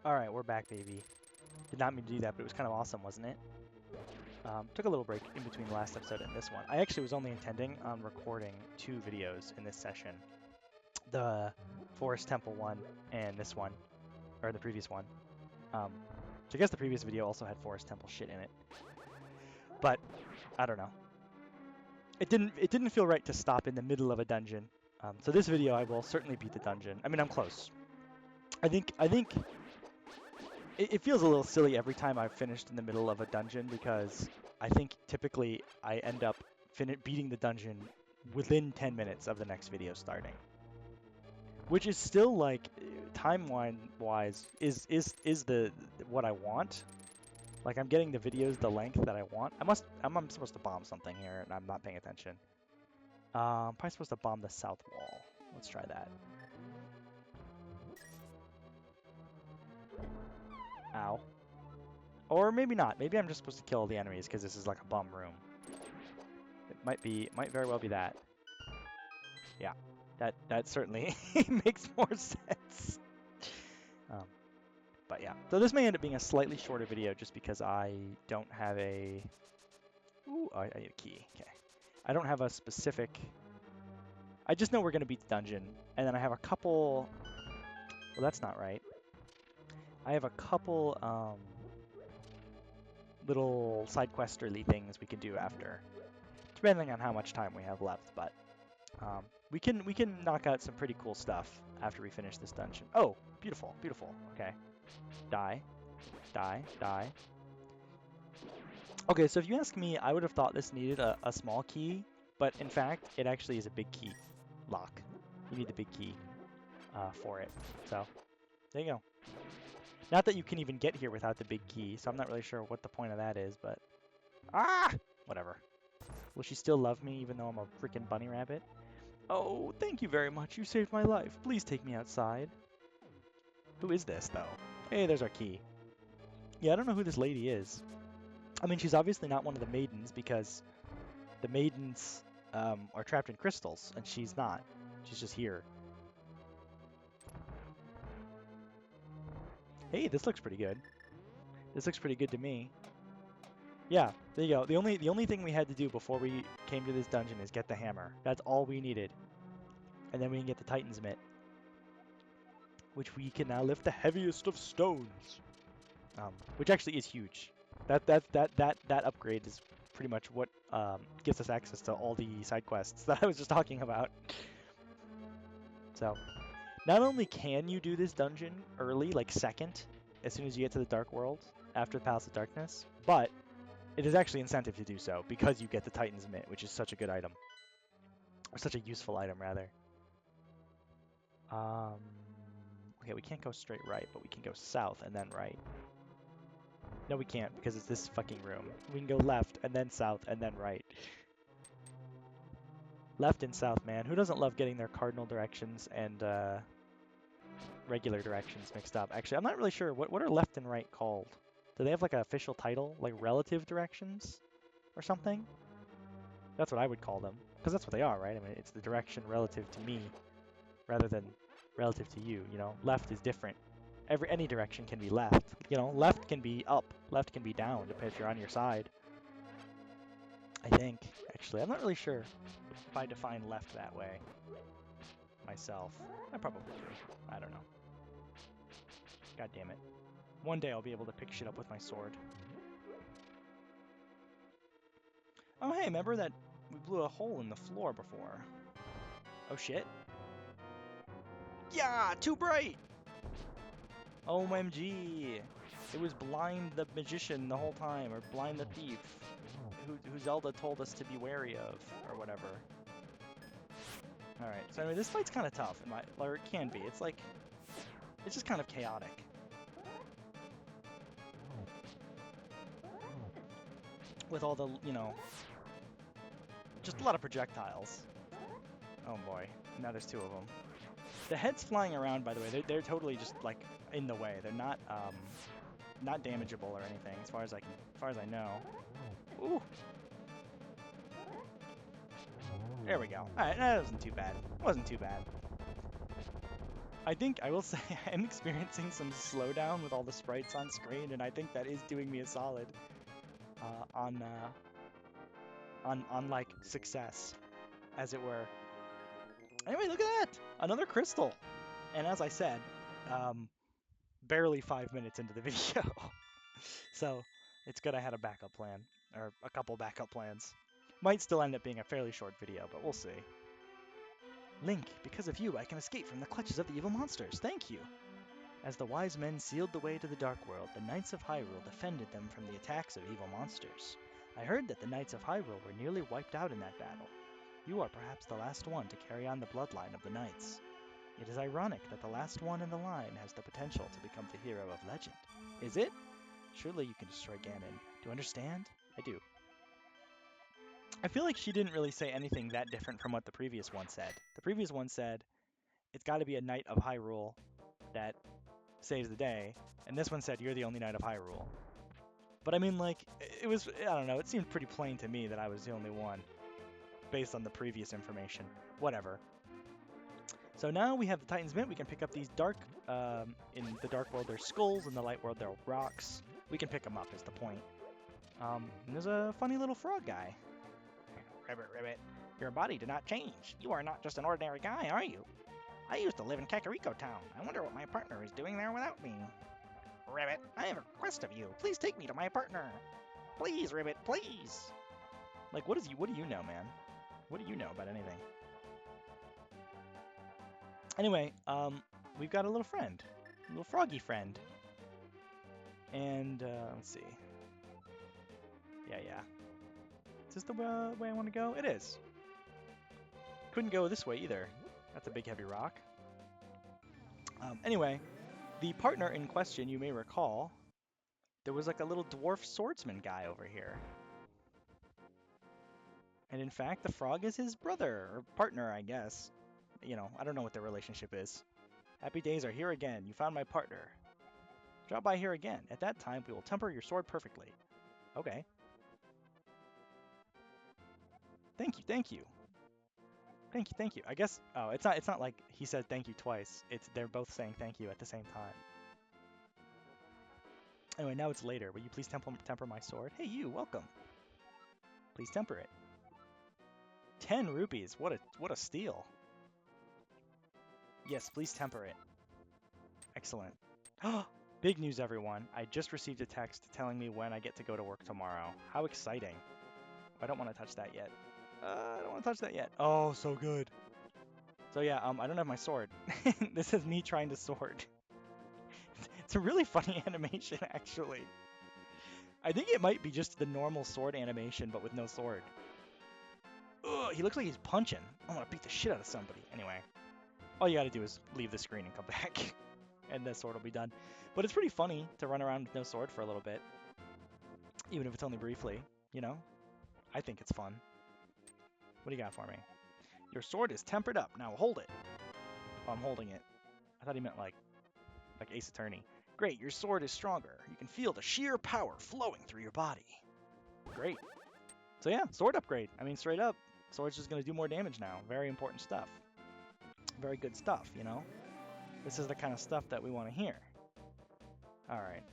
Alright, we're back, baby. Did not mean to do that, but it was kind of awesome, wasn't it? Took a little break in between the last episode and this one. I actually was only intending on recording 2 videos in this session. The Forest Temple one and this one, or the previous one. So I guess the previous video also had Forest Temple shit in it. But, I don't know. It didn't feel right to stop in the middle of a dungeon. So this video I will certainly beat the dungeon. I mean, I'm close. I think it feels a little silly every time I've finished in the middle of a dungeon because I think typically I end up beating the dungeon within 10 minutes of the next video starting. Which is still, like, timeline-wise, is the what I want. Like, I'm getting the videos the length that I want. I'm supposed to bomb something here, and I'm not paying attention. I'm probably supposed to bomb the south wall. Let's try that. Ow. Or maybe not. Maybe I'm just supposed to kill all the enemies because this is like a bum room. It might very well be that. Yeah, that certainly makes more sense. But yeah, so this may end up being a slightly shorter video just because I don't have a... Ooh, I need a key. Okay. I don't have a specific... I just know we're going to beat the dungeon, and then I have a couple... Well, that's not right. I have a couple little side questerly things we can do after, depending on how much time we have left. But we can knock out some pretty cool stuff after we finish this dungeon. Oh, beautiful, beautiful. Okay, die, die, die. Okay, so if you ask me, I would have thought this needed a small key, but in fact, it actually is a big key lock. You need the big key for it. So there you go. Not that you can even get here without the big key, so I'm not really sure what the point of that is, but... Ah! Whatever. Will she still love me even though I'm a freaking bunny rabbit? Oh, thank you very much. You saved my life. Please take me outside. Who is this, though? Hey, there's our key. Yeah, I don't know who this lady is. I mean, she's obviously not one of the maidens because the maidens are trapped in crystals, and she's not. She's just here. Hey, this looks pretty good. This looks pretty good to me. Yeah, there you go. The only thing we had to do before we came to this dungeon is get the hammer. That's all we needed. And then we can get the Titan's Mitt, which we can now lift the heaviest of stones. Which actually is huge. That upgrade is pretty much what gives us access to all the side quests that I was just talking about. So, not only can you do this dungeon early, like second, as soon as you get to the Dark World, after the Palace of Darkness, but it is actually incentive to do so, because you get the Titan's Mitt, which is such a good item. Or such a useful item, rather. Okay, we can't go straight right, but we can go south and then right. No, we can't, because it's this fucking room. We can go left, and then south, and then right. Left and south, man. Who doesn't love getting their cardinal directions and regular directions mixed up? Actually, I'm not really sure. What are left and right called? Do they have like an official title? Like relative directions? Or something? That's what I would call them. Because that's what they are, right? I mean, it's the direction relative to me, rather than relative to you, you know? Left is different. Any direction can be left. You know, left can be up, left can be down, depending if you're on your side. I think. Actually, I'm not really sure if I define left that way myself. I probably do. I don't know. God damn it. One day I'll be able to pick shit up with my sword. Oh hey, remember that we blew a hole in the floor before? Oh shit. Yeah, too bright! OMG! It was Blind the Magician the whole time, or Blind the Thief, who Zelda told us to be wary of, or whatever. Alright, so anyway, this fight's kind of tough, or it can be. It's like, it's just kind of chaotic. With all the, you know, just a lot of projectiles. Oh boy, now there's 2 of them. The heads flying around, by the way, they're totally just like in the way. They're not not damageable or anything, as far as I know. Ooh. There we go. All right, that wasn't too bad. Wasn't too bad. I think I will say I'm experiencing some slowdown with all the sprites on screen, and I think that is doing me a solid on like success, as it were. Anyway, look at that! Another crystal! And as I said, barely 5 minutes into the video. So it's good I had a backup plan, or a couple backup plans. Might still end up being a fairly short video, but we'll see. Link, because of you, I can escape from the clutches of the evil monsters. Thank you! As the wise men sealed the way to the Dark World, the Knights of Hyrule defended them from the attacks of evil monsters. I heard that the Knights of Hyrule were nearly wiped out in that battle. You are perhaps the last one to carry on the bloodline of the Knights. It is ironic that the last one in the line has the potential to become the hero of legend. Is it? Surely you can destroy Ganon. Do you understand? I do. I feel like she didn't really say anything that different from what the previous one said. The previous one said, it's got to be a Knight of Hyrule that saves the day, and this one said, you're the only Knight of Hyrule. But I mean, like, it was, I don't know, it seemed pretty plain to me that I was the only one, based on the previous information. Whatever. So now we have the Titan's Mint. We can pick up these dark, in the Dark World there's skulls, in the Light World there are rocks. We can pick them up is the point. And there's a funny little frog guy. Ribbit, Ribbit, your body did not change. You are not just an ordinary guy, are you? I used to live in Kakariko Town. I wonder what my partner is doing there without me. Ribbit, I have a request of you. Please take me to my partner. Please, Ribbit, please. Like, what do you know, man? What do you know about anything? Anyway, we've got a little friend. A little froggy friend. And, let's see. Yeah. Is this the way I want to go? It is. Couldn't go this way either. That's a big heavy rock. Anyway, the partner in question, you may recall, there was like a little dwarf swordsman guy over here. And in fact, the frog is his brother, or partner, I guess. You know, I don't know what their relationship is. Happy days are here again. You found my partner. Drop by here again. At that time, we will temper your sword perfectly. Okay. Thank you. Thank you. I guess, oh, it's not like he said thank you twice. They're both saying thank you at the same time. Anyway, now it's later. Will you please temper my sword? Hey, you, welcome. Please temper it. 10 rupees. What a steal. Yes, please temper it. Excellent. Big news, everyone. I just received a text telling me when I get to go to work tomorrow. How exciting. I don't want to touch that yet. I don't want to touch that yet. Oh, so good. So yeah, I don't have my sword. This is me trying to sword. It's a really funny animation, actually. I think it might be just the normal sword animation, but with no sword. Ugh, he looks like he's punching. I want to beat the shit out of somebody. Anyway, all you gotta do is leave the screen and come back. And the sword will be done. But it's pretty funny to run around with no sword for a little bit. Even if it's only briefly, you know? I think it's fun. What do you got for me? Your sword is tempered up. Now hold it. Oh, I'm holding it. I thought he meant like Ace Attorney. Great, your sword is stronger. You can feel the sheer power flowing through your body. Great. So yeah, sword upgrade. I mean, straight up, sword's just going to do more damage now. Very important stuff. Very good stuff, you know? This is the kind of stuff that we want to hear. Alright.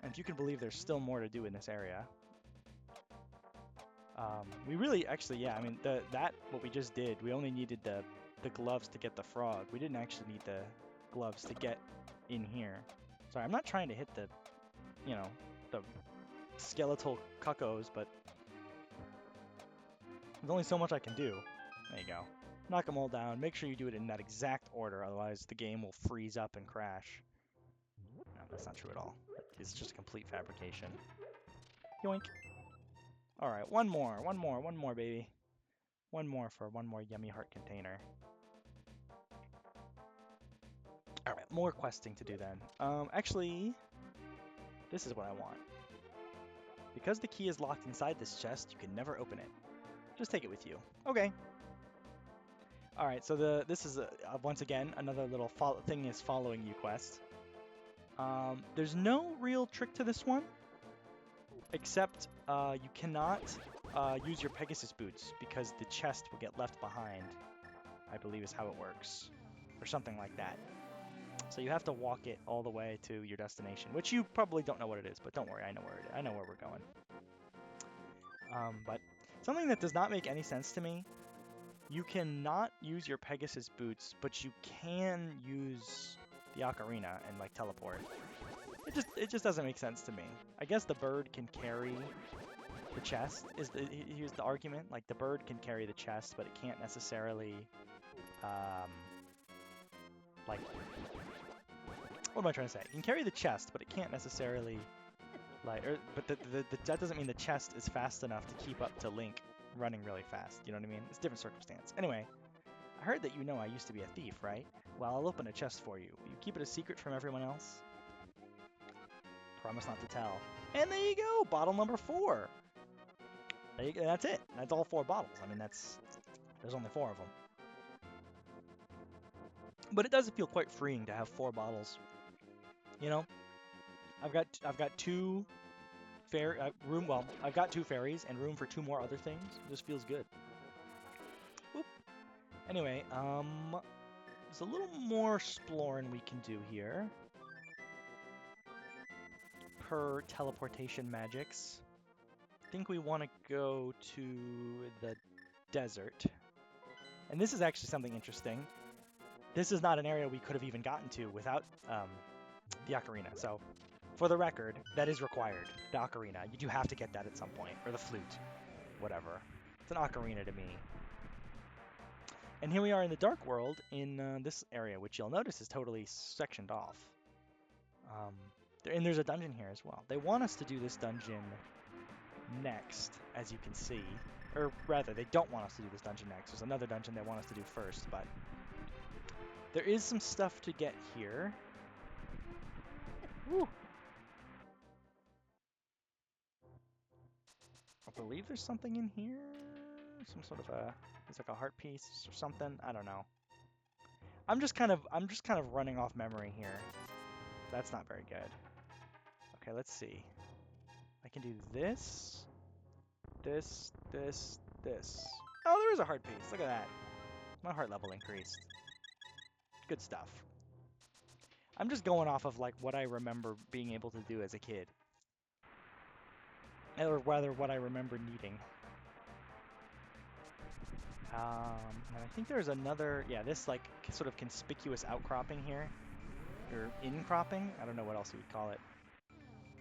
And if you can believe there's still more to do in this area. We really, actually, yeah, I mean, what we just did, we only needed the gloves to get the frog. We didn't actually need the gloves to get in here. Sorry, I'm not trying to hit the, you know, the skeletal cuckos, but there's only so much I can do. There you go. Knock them all down. Make sure you do it in that exact order, otherwise the game will freeze up and crash. No, that's not true at all. It's just a complete fabrication. Yoink. Alright, one more, baby. One more for one more yummy heart container. Alright, more questing to do then. Actually, this is what I want. Because the key is locked inside this chest, you can never open it. Just take it with you. Okay. Alright, so this is, once again, another little thing is following you quest. There's no real trick to this one, except you cannot use your Pegasus boots because the chest will get left behind, I believe is how it works, or something like that. So you have to walk it all the way to your destination, which you probably don't know what it is, but don't worry, I know where it is. I know where we're going. But something that does not make any sense to me, you cannot use your Pegasus boots, but you can use the ocarina and like teleport. It just doesn't make sense to me. I guess the bird can carry the chest. Here's the argument. Like the bird can carry the chest, but it can't necessarily like, what am I trying to say? It can carry the chest, but it can't necessarily like, but that doesn't mean the chest is fast enough to keep up to Link running really fast. You know what I mean? It's a different circumstance. Anyway, I heard that you know I used to be a thief, right? Well, I'll open a chest for you. Will you keep it a secret from everyone else? Promise not to tell. And there you go, bottle number 4. That's it. That's all 4 bottles. I mean, there's only 4 of them. But it does feel quite freeing to have 4 bottles. You know, I've got 2 room. Well, I've got 2 fairies and room for 2 more other things. It just feels good. Oop. Anyway, there's a little more exploring we can do here. Per teleportation magics. I think we want to go to the desert. And this is actually something interesting. This is not an area we could have even gotten to without the ocarina. So, for the record, that is required, the ocarina. You do have to get that at some point, or the flute, whatever. It's an ocarina to me. And here we are in the Dark World in this area, which you'll notice is totally sectioned off. And there's a dungeon here as well. They want us to do this dungeon next, as you can see. Or rather, they don't want us to do this dungeon next. There's another dungeon they want us to do first, but there is some stuff to get here. Woo! I believe there's something in here. Some sort of it's like a heart piece or something. I don't know. I'm just kind of running off memory here. That's not very good. Okay, let's see. I can do this, this. Oh, there is a heart piece. Look at that. My heart level increased. Good stuff. I'm just going off of like what I remember being able to do as a kid. Or rather, what I remember needing. And I think there's another, yeah, this like sort of conspicuous outcropping here. Or incropping? I don't know what else you would call it.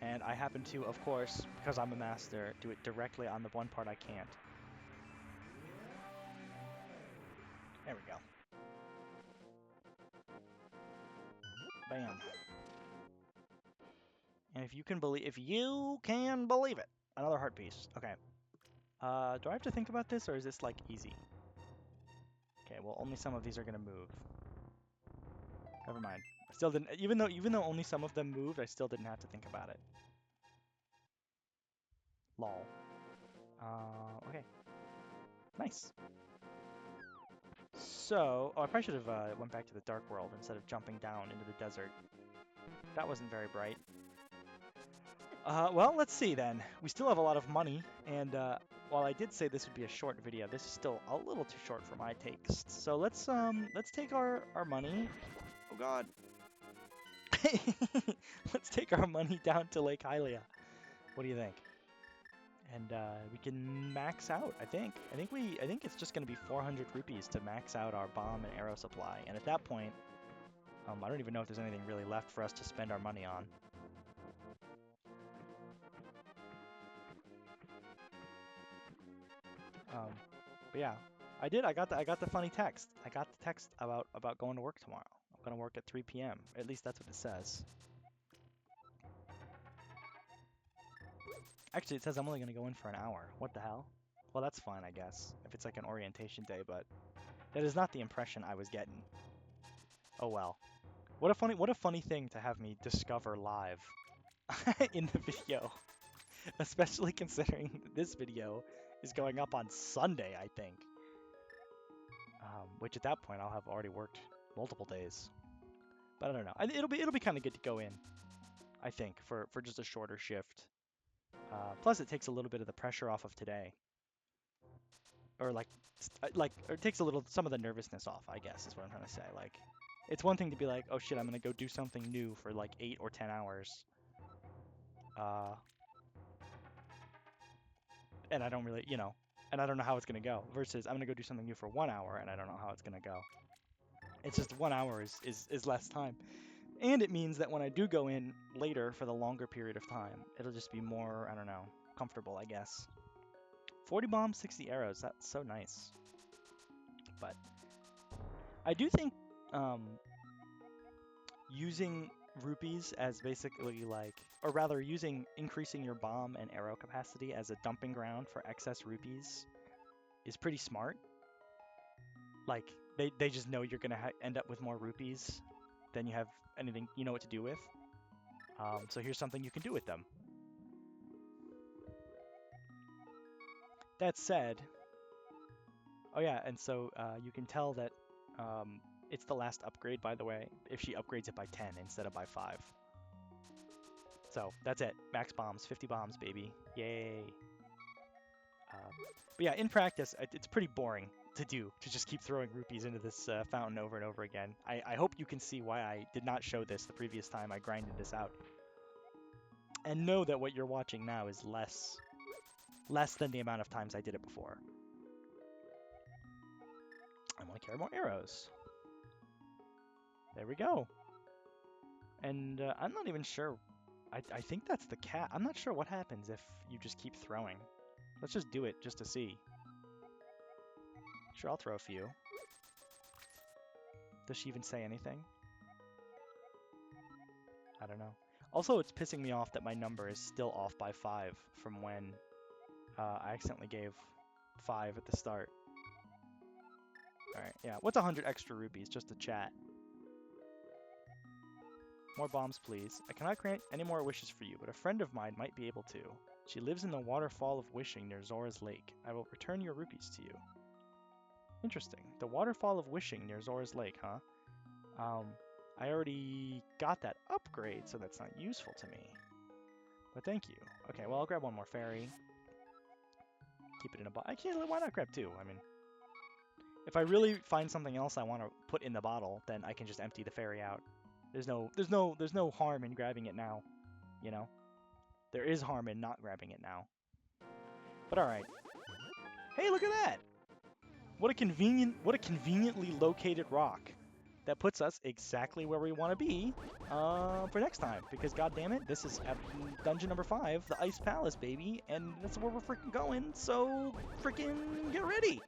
And I happen to, of course, because I'm a master, do it directly on the one part I can't. There we go. Bam. And if you can believe it, another heart piece. Okay. Do I have to think about this, or is this like easy? Okay, well, only some of these are gonna move. Never mind. I still didn't, even though only some of them moved, I still didn't have to think about it. Lol. Okay. Nice. So, oh, I probably should have went back to the Dark World instead of jumping down into the desert. That wasn't very bright. Well, let's see then. We still have a lot of money, and while I did say this would be a short video, this is still a little too short for my tastes. So let's take our money. Oh God. Let's take our money down to Lake Hylia. What do you think? And we can max out, I think. I think it's just going to be 400 rupees to max out our bomb and arrow supply. And at that point, I don't even know if there's anything really left for us to spend our money on. But yeah, I got the funny text. I got the text about going to work tomorrow. I'm going to work at 3 p.m. At least that's what it says. Actually, it says I'm only going to go in for an hour. What the hell? Well, that's fine, I guess, if it's like an orientation day, but that is not the impression I was getting. Oh well. What a funny thing to have me discover live in the video. Especially considering this video is going up on Sunday, I think. Which at that point I'll have already worked multiple days. But I don't know. It'll be kind of good to go in, I think, for just a shorter shift. Plus, it takes a little bit of the pressure off of today, or or it takes some of the nervousness off, I guess, is what I'm trying to say. Like, It's one thing to be like, oh shit, I'm gonna go do something new for like 8 or 10 hours. And I don't really, and I don't know how it's gonna go. Versus I'm gonna go do something new for 1 hour and I don't know how it's gonna go. It's just 1 hour is less time. And it means that when I do go in later for the longer period of time, it'll just be more, I don't know, comfortable, I guess. 40 bombs, 60 arrows. That's so nice. But I do think using rupees as basically like, or rather increasing your bomb and arrow capacity as a dumping ground for excess rupees is pretty smart. Like, they just know you're going to end up with more rupees than you have anything you know what to do with. So here's something you can do with them. That said, oh yeah, and so you can tell that it's the last upgrade, by the way, if she upgrades it by 10 instead of by 5. So that's it. Max bombs, 50 bombs, baby. Yay. But yeah, in practice, it's pretty boring to just keep throwing rupees into this fountain over and over again. I hope you can see why I did not show this the previous time I grinded this out. And know that what you're watching now is less than the amount of times I did it before. I want to carry more arrows. There we go. And I'm not even sure. I think that's the cat. I'm not sure what happens if you just keep throwing. Let's just do it just to see. Sure, I'll throw a few. Does she even say anything? I don't know. Also, it's pissing me off that my number is still off by 5 from when I accidentally gave 5 at the start. Alright, yeah. What's 100 extra rupees just to chat? More bombs, please. I cannot grant any more wishes for you, but a friend of mine might be able to. She lives in the Waterfall of Wishing near Zora's Lake. I will return your rupees to you. Interesting. The Waterfall of Wishing near Zora's Lake, huh? I already got that upgrade, so that's not useful to me. But thank you. Okay, well, I'll grab one more fairy. Keep it in a box. I can't. Why not grab 2? I mean, if I really find something else I want to put in the bottle, then I can just empty the fairy out. There's no harm in grabbing it now, you know? There is harm in not grabbing it now. But alright. Hey, look at that! What a conveniently located rock. That puts us exactly where we want to be for next time. Because goddammit, this is dungeon number 5, the Ice Palace, baby. And that's where we're freaking going, so freaking get ready!